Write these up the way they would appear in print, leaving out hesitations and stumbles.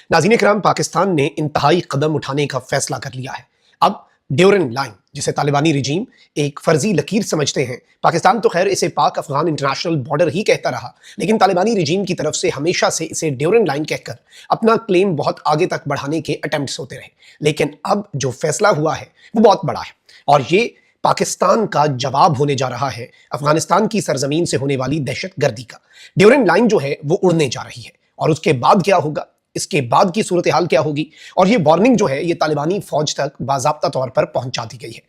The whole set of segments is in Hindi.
नाज़रीन इकराम, पाकिस्तान ने इंतहाई कदम उठाने का फैसला कर लिया है। अब ड्यूरन लाइन, जिसे तालिबानी रिजीम एक फर्जी लकीर समझते हैं, पाकिस्तान तो खैर इसे पाक अफगान इंटरनेशनल बॉर्डर ही कहता रहा, लेकिन तालिबानी रिजीम की तरफ से हमेशा से इसे ड्यूरन लाइन कहकर अपना क्लेम बहुत आगे तक बढ़ाने के अटेम्प्ट्स होते रहे। लेकिन अब जो फैसला हुआ है वो बहुत बड़ा है और ये पाकिस्तान का जवाब होने जा रहा है अफगानिस्तान की सरजमीन से होने वाली दहशत गर्दी का। ड्यूरन लाइन जो है वो उड़ने जा रही है और उसके बाद क्या होगा, इसके बाद की सूरत हाल क्या होगी, और ये वार्निंग जो है ये तालिबानी फौज तक बाज़ाब्ता तौर पर पहुंचा दी गई है।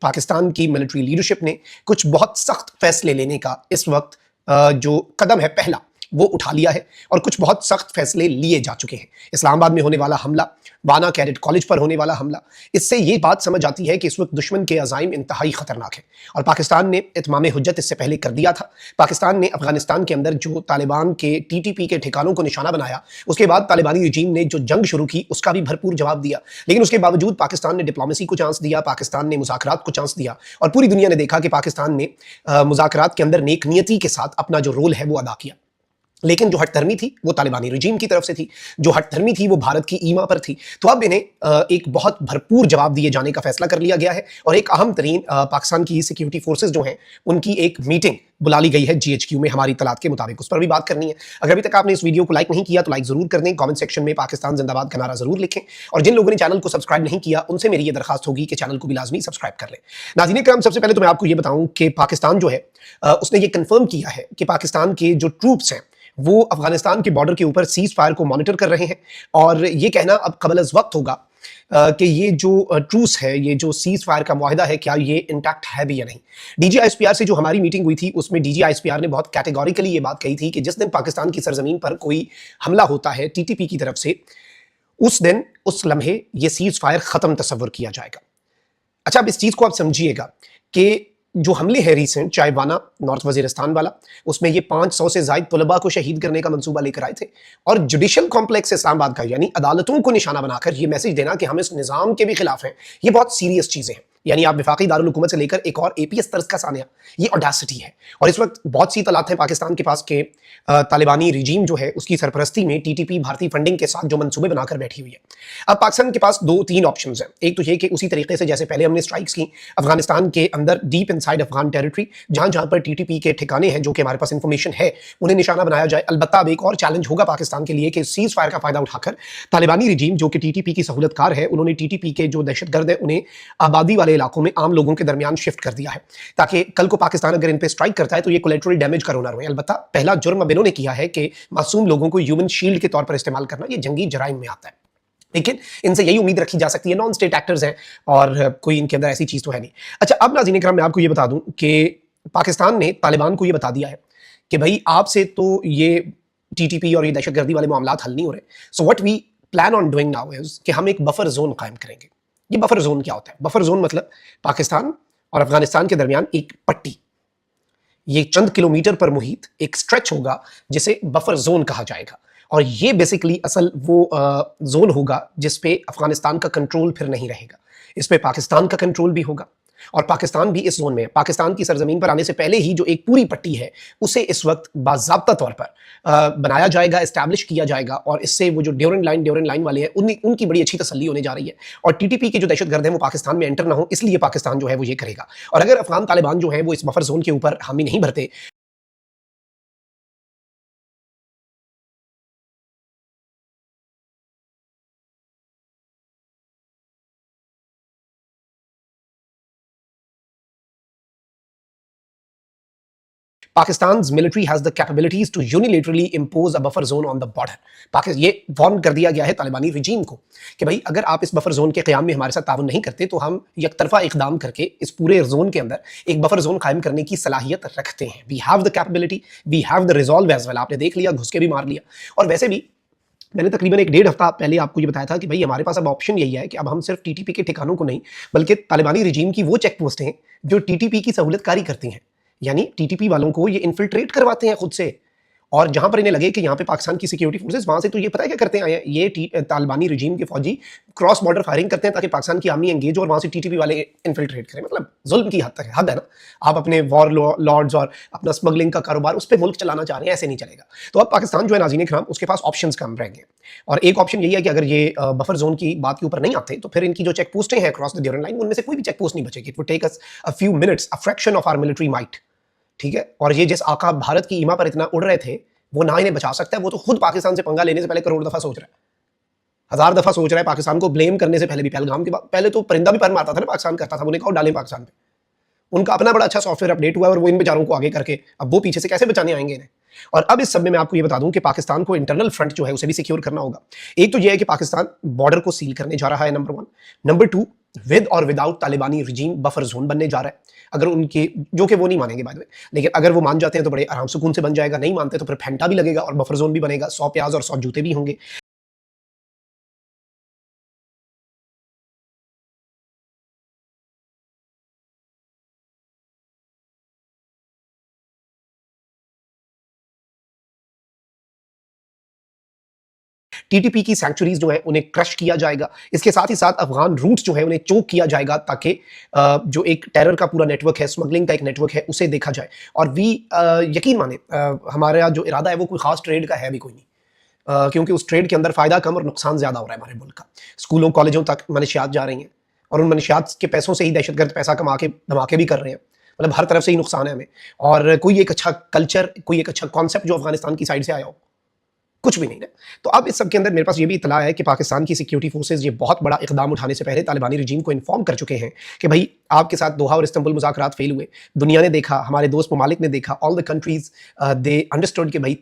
पाकिस्तान की मिलिट्री लीडरशिप ने कुछ बहुत सख्त फैसले लेने का इस वक्त जो कदम है पहला वो उठा लिया है और कुछ बहुत सख्त फैसले लिए जा चुके हैं। इस्लामाबाद में होने वाला हमला, वाना कैडेट कॉलेज पर होने वाला हमला, इससे ये बात समझ आती है कि इस वक्त दुश्मन के अज़ाइम इंतहाई खतरनाक है और पाकिस्तान ने इत्माम हुज्जत इससे पहले कर दिया था। पाकिस्तान ने अफगानिस्तान के अंदर जो तालिबान के TTP के ठिकानों को निशाना बनाया, उसके बाद तालिबानी रजीम ने जो जंग शुरू की उसका भी भरपूर जवाब दिया, लेकिन उसके बावजूद पाकिस्तान ने डिप्लोमेसी को चांस दिया, पाकिस्तान ने मुज़ाकरात को चांस दिया और पूरी दुनिया ने देखा कि पाकिस्तान ने मुज़ाकरात के अंदर नेक नियति के साथ अपना जो रोल है वो अदा किया। लेकिन जो हठधर्मी थी वो तालिबानी रजीम की तरफ से थी, जो हठधर्मी थी वो भारत की ईमा पर थी। तो अब इन्हें एक बहुत भरपूर जवाब दिए जाने का फैसला कर लिया गया है और एक अहम तरीन पाकिस्तान की सिक्योरिटी फोर्सेज जो हैं उनकी एक मीटिंग बुला ली गई है GHQ में, हमारी तलात के मुताबिक। उस पर भी बात करनी है। अगर अभी तक आपने इस वीडियो को लाइक नहीं किया तो लाइक जरूर कर दें, कमेंट सेक्शन में पाकिस्तान जिंदाबाद का नारा जरूर लिखें और जिन लोगों ने चैनल को सब्सक्राइब नहीं किया उनसे मेरी ये दरखास्त होगी कि चैनल को भी लाजमी सब्सक्राइब कर लें। नाज़रीन इकराम, सबसे पहले तो मैं आपको ये बताऊं कि पाकिस्तान जो है उसने ये कंफर्म किया है कि पाकिस्तान के जो ट्रूप्स हैं वो अफगानिस्तान के बॉर्डर के ऊपर सीज फायर को मॉनिटर कर रहे हैं और ये कहना अब कबल अज़ वक्त होगा कि ये जो ट्रूस है, ये जो सीज फायर का मुआहिदा है, क्या ये इंटैक्ट है भी या नहीं। DGISPR से जो हमारी मीटिंग हुई थी उसमें DGISPR ने बहुत कैटेगोरिकली ये बात कही थी कि जिस दिन पाकिस्तान की सरजमीन पर कोई हमला होता है TTP की तरफ से, उस दिन उस लम्हे ये सीज फायर खत्म तस्वर किया जाएगा। अच्छा, अब इस चीज को आप समझिएगा कि जो हमले हैं रीसेंट, चाहे वाना नॉर्थ वजीरिस्तान वाला, उसमें ये 500 से ज्यादा तलबा को शहीद करने का मंसूबा लेकर आए थे और जुडिशल कॉम्प्लेक्स इस्लामाबाद का, यानी अदालतों को निशाना बनाकर ये मैसेज देना कि हम इस निज़ाम के भी खिलाफ हैं, ये बहुत सीरियस चीजें हैं। यानी आप विफाकी दारुल हुकूमत से लेकर एक और APS तर्ज का सानिया, ये ऑडेसिटी है। और इस वक्त बहुत सी तलात हैं पाकिस्तान के पास के तालिबानी रिजीम जो है उसकी सरपरस्ती में TTP भारतीय फंडिंग के साथ जो मंसूबे बनाकर बैठी हुई है। अब पाकिस्तान के पास 2-3 ऑप्शन हैं। एक तो ये कि उसी तरीके से जैसे पहले हमने स्ट्राइक्स की अफगानिस्तान के अंदर, डीप इनसाइड अफगान टेरिटरी, जहां जहां पर TTP के ठिकाने हैं जो कि हमारे पास इंफॉर्मेशन है, उन्हें निशाना बनाया जाए। अलबत्ता अब एक और चैलेंज होगा पाकिस्तान के लिए कि सीज फायर का फायदा उठाकर तालिबानी रिजीम जो कि TTP की सहूलतकार है, उन्होंने TTP के जो दहशतगर्द है उन्हें आबादी वाले इलाकों में आम लोगों के दरमियान शिफ्ट कर दिया है ताकि कल को पाकिस्तान अगर इन पे स्ट्राइक करता है तो ये कोलेटरल डैमेज का रोना रोए। अलबत्ता पहला जुर्म अब इन्होंने किया है कि मासूम लोगों को ह्यूमन शील्ड के तौर पर इस्तेमाल करना, ये जंगी जराइम में आता है। लेकिन इनसे यही उम्मीद रखी जा सकती है, नॉन स्टेट एक्टर्स हैं और कोई इनके अंदर ऐसी चीज तो है नहीं। अच्छा, अब नाज़रीन इकराम मैं आपको ये बता दूं कि पाकिस्तान ने तालिबान को ये बता दिया है कि भाई आपसे तो ये TTP और ये दहशतगर्दी वाले मामलात हल नहीं हो रहे, so what we plan on doing now is कि हम एक बफर जोन कायम करेंगे। ये बफर जोन क्या होता है? बफर जोन मतलब पाकिस्तान और अफगानिस्तान के दरमियान एक पट्टी, ये चंद किलोमीटर पर मुहित एक स्ट्रेच होगा जिसे बफर जोन कहा जाएगा और ये बेसिकली असल वो जोन होगा जिस पे अफगानिस्तान का कंट्रोल फिर नहीं रहेगा, इस पे पाकिस्तान का कंट्रोल भी होगा और पाकिस्तान भी इस जोन में है। पाकिस्तान की सरजमीन पर आने से पहले ही जो एक पूरी पट्टी है उसे इस वक्त बाज़ाब्ता तौर पर बनाया जाएगा, एस्टैब्लिश किया जाएगा और इससे वो जो ड्यूरन लाइन वाले हैं उनकी बड़ी अच्छी तसल्ली होने जा रही है और TTP के जो दहशतगर्द हैं वो पाकिस्तान में एंटर ना हो, इसलिए पाकिस्तान जो है वो ये करेगा। और अगर अफगान तालिबान जो है वो इस बफर जोन के ऊपर हामी नहीं भरते, Pakistan's military has the capabilities to unilaterally impose a buffer zone on the border. Pakistan ये वार्न कर दिया गया है तालिबानी रिजीम को कि भाई अगर आप इस बफर जोन के क़याम में हमारे साथ ताउन नहीं करते तो हम यकतरफा इकदाम करके इस पूरे जोन के अंदर एक बफर जोन कायम करने की सलाहियत रखते हैं। We have the capability, we have the resolve as well. आपने देख लिया, घुस के भी मार लिया। और वैसे भी मैंने तकरीबन 1-1.5 हफ्ता पहले आपको ये बताया था कि भाई हमारे पास अब ऑप्शन यही है कि अब हम सिर्फ TTP के ठिकानों को नहीं बल्कि तालिबानी रिजीम की वो चेक पोस्ट हैं जो TTP की सहूलतकारी करती हैं, यानी TTP वालों को ये इन्फिल्ट्रेट करवाते हैं खुद से और जहां पर इन्हें लगे कि यहाँ पे पाकिस्तान की सिक्योरिटी फोर्सेस वहां से, तो ये पता है क्या करते आए हैं, ये तालिबानी रिजीम के फौजी क्रॉस बॉर्डर फायरिंग करते हैं ताकि पाकिस्तान की आर्मी एंगेज हो और वहां से टीटीपी वाले इन्फिल्ट्रेट करें। मतलब जुल्म की हद तक है, हद है ना। आप अपने वॉर लॉर्ड्स और अपना स्मगलिंग का कारोबार उस पर मुल्क चलाना चाह रहे हैं, ऐसे नहीं चलेगा। तो अब पाकिस्तान जो है नाज़रीन इकराम, उसके पास ऑप्शंस कम रह गए और एक ऑप्शन यही है कि अगर ये बफर जोन की बात के ऊपर नहीं आते तो फिर इनकी जो चेक पोस्टें हैं क्रॉस द ड्यूरेंट लाइन, उनमें से कोई भी चेक पोस्ट नहीं बचेगी। It would take us a few minutes, a fraction of our military might, ठीक है। और ये जिस आका भारत की ईमा पर इतना उड़ रहे थे, वो ना इन्हें बचा सकता है, वो तो खुद पाकिस्तान से पंगा लेने से पहले करोड़ दफा सोच रहा है, हजार दफा सोच रहा है। पाकिस्तान को ब्लेम करने से पहले भी, पहलगाम के बाद पहले तो परिंदा भी पर मारता था ना पाकिस्तान, करता था, उन्हें कहो डालें पाकिस्तान पे। उनका अपना बड़ा अच्छा सॉफ्टवेयर अपडेट हुआ है और वो इन बेचारों को आगे करके अब वो पीछे से कैसे बचाने आएंगे इन्हें। और अब इस सब में मैं आपको ये बता दूं कि पाकिस्तान को इंटरनल फ्रंट जो है उसे भी सिक्योर करना होगा। एक तो ये है कि पाकिस्तान बॉर्डर को सील करने जा रहा है, नंबर 1। नंबर 2, विद और विदाउट तालिबानी रिजीम बफर जोन बनने जा रहा है। अगर उनके, जो कि वो नहीं मानेंगे बाय द वे, लेकिन अगर वो मान जाते हैं तो बड़े आराम सुकून से बन जाएगा, नहीं मानते तो फिर फेंटा भी लगेगा और बफर जोन भी बनेगा, 100 प्याज और 100 जूते भी होंगे। टीटीपी की सेंचुरीज जो है उन्हें क्रश किया जाएगा। इसके साथ ही साथ अफगान रूट्स जो है उन्हें चोक किया जाएगा ताकि जो एक टेरर का पूरा नेटवर्क है, स्मगलिंग का एक नेटवर्क है, उसे देखा जाए। और यकीन माने हमारा जो इरादा है वो कोई खास ट्रेड का है भी कोई नहीं, क्योंकि उस ट्रेड के अंदर फायदा कम और नुकसान ज्यादा हो रहा है हमारे मुल्क का। स्कूलों कॉलेजों तक मनशियात जा रही हैं और उन मनशियात के पैसों से ही दहशतगर्द पैसा कमा के धमाके भी कर रहे हैं। मतलब हर तरफ से ही नुकसान है हमें। और कोई एक अच्छा कल्चर, कोई एक अच्छा कॉन्सेप्ट जो अफगानिस्तान की साइड से आया हो, कुछ भी नहीं है। तो अब इस सब के अंदर मेरे पास ये भी इतला है कि पाकिस्तान की सिक्योरिटी फोर्सेस ये बहुत बड़ा इकदाम उठाने से पहले तालिबानी रिजीम को इन्फॉर्म कर चुके हैं कि भाई आपके साथ दोहा और इस्तांबुल मुज़ाकरात फेल हुए, दुनिया ने देखा, हमारे दोस्त ममालिक ने देखा, all the countries they understood कि भाई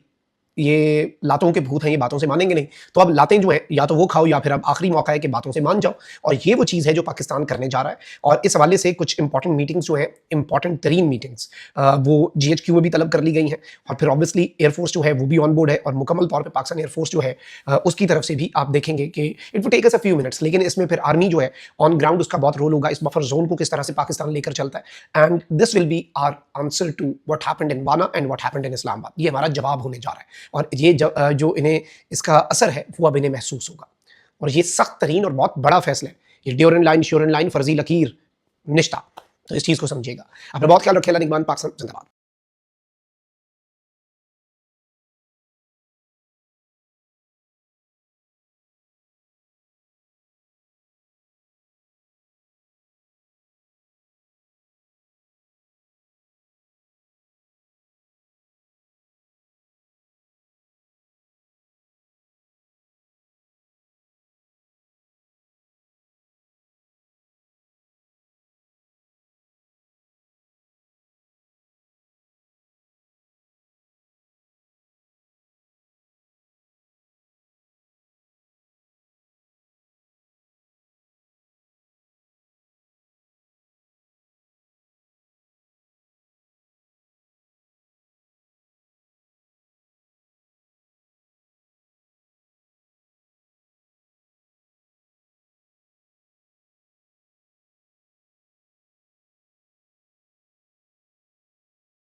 ये लातों के भूत हैं, ये बातों से मानेंगे नहीं। तो अब लातें जो हैं या तो वो खाओ या फिर अब आखिरी मौका है कि बातों से मान जाओ। और ये वो चीज़ है जो पाकिस्तान करने जा रहा है। और इस हवाले से कुछ इंपॉर्टेंट मीटिंग्स जो है, इंपॉर्टेंट तरीन मीटिंग्स, वो GHQ में भी तलब कर ली गई हैं। और फिर ऑब्वियसली एयरफोर्स जो है वो भी ऑन बोर्ड है और मुकम्मल तौर पर पाकिस्तान एयरफोर्स जो है उसकी तरफ से भी आप देखेंगे कि it will take us a few minutes. लेकिन इसमें फिर आर्मी जो है ऑन ग्राउंड, उसका बहुत रोल होगा। इस बफर जोन को किस तरह से पाकिस्तान लेकर चलता है, and this will be our answer to what happened in Wana and what happened in Islamabad. ये हमारा जवाब होने जा रहा है और ये जो इन्हें इसका असर है वो अब इन्हें महसूस होगा। और ये सख्त तरीन और बहुत बड़ा फैसला है। ये ड्यूरेंट लाइन, श्योरेंट लाइन, फर्जी लकीर, निश्ता, तो इस चीज़ को समझिएगा। अपना बहुत ख्याल रखिए। अल्लाह निगहबान। पाकिस्तान जिंदाबाद।